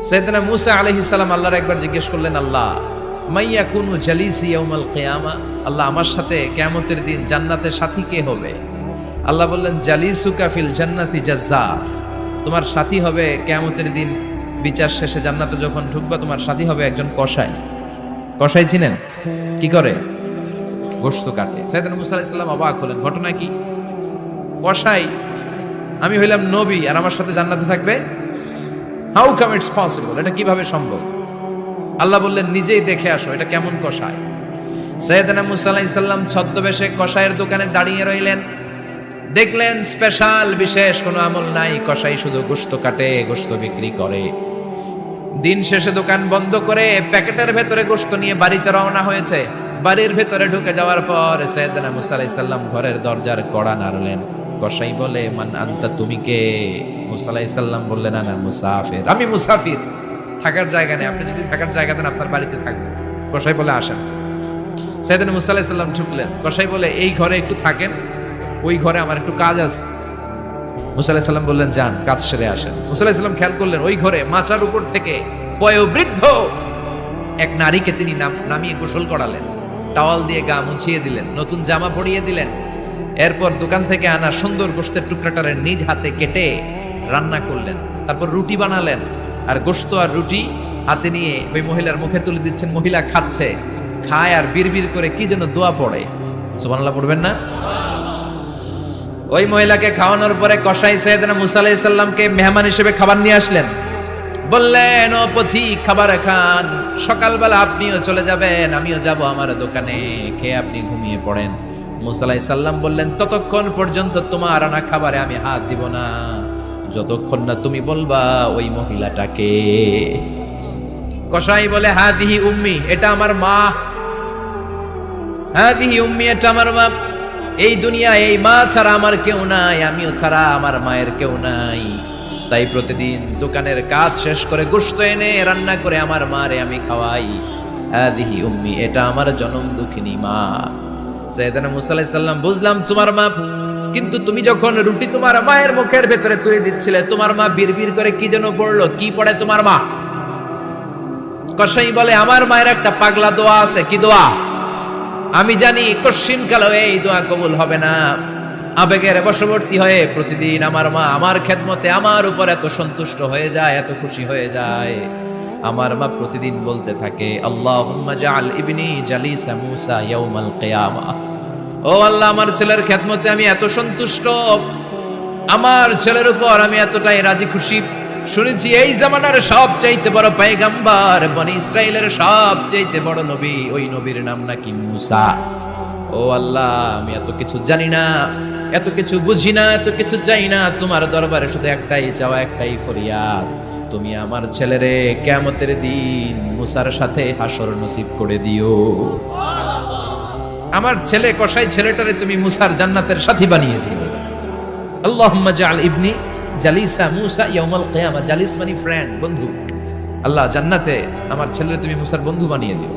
সাইয়েদনা মূসা আলাইহিস সালাম আল্লাহর একবার জিজ্ঞেস করলেন, আল্লাহ মাইয়া কুনু জালিসি ইয়াউমাল কিয়ামা, আল্লাহ আমার সাথে কিয়ামতের দিন জান্নাতের সাথী কে হবে? আল্লাহ বললেন, জালিসুকা ফিল জান্নাতি জাজ্জার, তোমার সাথী হবে কিয়ামতের দিন বিচার শেষে জান্নাতে যখন ঢুকবা তোমার সাথী হবে একজন কসাই। কসাই চিনেন? কি করে? গোশত কাটে। সাইয়েদনা মূসা আলাইহিস সালাম অবাক হলেন, ঘটনা কি? কসাই, আমি হইলাম নবী আর আমার সাথে জান্নাতে থাকবে? হাউ কাম ইটস পসিবল, এটা কিভাবে সম্ভব? আল্লাহ বললেন, নিজেই দেখে আসো এটা কেমন কসাই। সাইয়েদনা মূসা আলাইহিস সালাম ছদ্মবেশে কসাইয়ের দোকানে দাঁড়িয়ে রইলেন। দেখলেন স্পেশাল বিশেষ কোনো আমল নাই, কসাই শুধু গোশত কাটে, গোশত বিক্রি করে। দিন শেষে দোকান বন্ধ করে প্যাকেটের ভেতরে গোশত নিয়ে বাড়িতে রওনা হয়েছে। বাড়ির ভেতরে ঢুকে যাওয়ার পর সাইয়েদনা মূসা আলাইহিস সালাম ঘরের দরজার কড়া নাড়লেন। কসাই বলে, মান আনতা, তুমি কে? মূসা আলাইহিস সালাম বললেন, আনা মুসাফির, আমি মুসাফির, থাকার জায়গা নেই, আপনি যদি থাকার জায়গা দেন আপনার বাড়িতে থাকবো। কসাই বলে, আসেন। সাইয়েদনা মূসা আলাইহিস সালাম ঢুকলেন। কসাই বলে, এই ঘরে একটু থাকেন, ওই ঘরে আমার একটু কাজ আছে। মূসা আলাইহিস সালাম বললেন, যান, কাজ সেরে আসেন। মূসা আলাইহিস সালাম খেয়াল করলেন ওই ঘরে মাচার উপর থেকে বয়োবৃদ্ধ এক নারীকে তিনি নামিয়ে গোসল করালেন, টাওয়াল দিয়ে গা মুছিয়ে দিলেন, নতুন জামা পরিয়ে দিলেন। এরপর দোকান থেকে আনা সুন্দর গোশতের টুকরাটারে নিজ হাতে কেটে রান্না করলেন। তারপর রুটি বানালেন, আর গোশত আর রুটি হাতে নিয়ে ওই মহিলার মুখে তুলে দিচ্ছেন। মহিলা খাচ্ছে, খায় আর বিড়বিড় করে কি যেন দোয়া পড়ে। সুবহানাল্লাহ পড়বেন না? ওই মহিলাকে খাওয়ানোর পরে কসাই সাইয়েদনা মূসা আলাইহিস সালামকে মেহমান হিসেবে খাবার নিয়ে আসলেন। বললেন, ও পথিক, খাবার খান, সকালবেলা আপনিও চলে যাবেন, আমিও যাব আমার দোকানে, খেয়ে আপনি ঘুমিয়ে পড়েন। মূসা আলাইহিস সালাম বললেন, ততক্ষণ পর্যন্ত তোমার আনা খাবারে আমি হাত দিব না যতক্ষণ না তুমি বলবা ওই মহিলাটাকে। কসাই বলে, হাদিহি উম্মি, এটা আমার মা। হাদিহি উম্মি, এটা আমার মা। এই দুনিয়া এই মা ছাড়া আমার কেউ নাই, আমিও ছাড়া আমার মায়ের কেউ নাই। তাই প্রতিদিন দোকানের কাজ শেষ করে গোশত এনে রান্না করে আমার মারে আমি খাওয়াই। হাদিহি উম্মি, এটা আমার জনম দুঃখিনী মা। সাইয়েদনা মূসা আলাইহিস সালাম, বুঝলাম তোমার মা, কিন্তু তুমি যখন রুটি তোমার মায়ের মুখের ভেতরে তুলে দিচ্ছিলে, তোমার মা বিড়বিড় করে কি যেন পড়লো, কি পড়ে তোমার মা? কসাই বলে, আমার মায়ের একটা পাগলা দোয়া আছে। কি দোয়া? আমি জানি কশিন কালো এই দোয়া কবুল হবে না। আবেগের বশবর্তী হয়ে প্রতিদিন আমার মা আমার খেদমতে আমার উপর এত সন্তুষ্ট হয়ে যায়, এত খুশি হয়ে যায়। আমার মা প্রতিদিন বলতে থাকে, আল্লাহুম্মা জাআল ইবনি জালিসা মূসা ইয়াউমাল কিয়ামা। ও আল্লাহ, আমার ছেলের খেদমতে আমি এত সন্তুষ্ট, আমার ছেলের উপর আমি এতটাই রাজি খুশি। শুনেছি এই জামানার সবচাইতে বড় পয়গম্বর, বনি ইসরাইলের সবচাইতে বড় নবী, ওই নবীর নাম নাকি মূসা। ও আল্লাহ, আমি এত কিছু জানি না, এত কিছু বুঝি না, এত কিছু চাই না, তোমার দরবারে শুধু একটাই চাওয়া, একটাই ফরিয়াদ, তুমি আমার ছেলেরে কিয়ামতের দিন মূসার সাথে হাসর নসিব করে দিও। আমার ছেলে কসাই ছেলেটারে তুমি মূসার জান্নাতের সাথী বানিয়ে দিও। আল্লাহুম্মা জাআল ইবনি জালিসা মূসা ইয়াউমাল কিয়ামা। জালিস মানে ফ্রেন্ড, বন্ধু। আল্লাহ, জান্নাতে আমার ছেলেরে তুমি মূসার বন্ধু বানিয়ে দিও।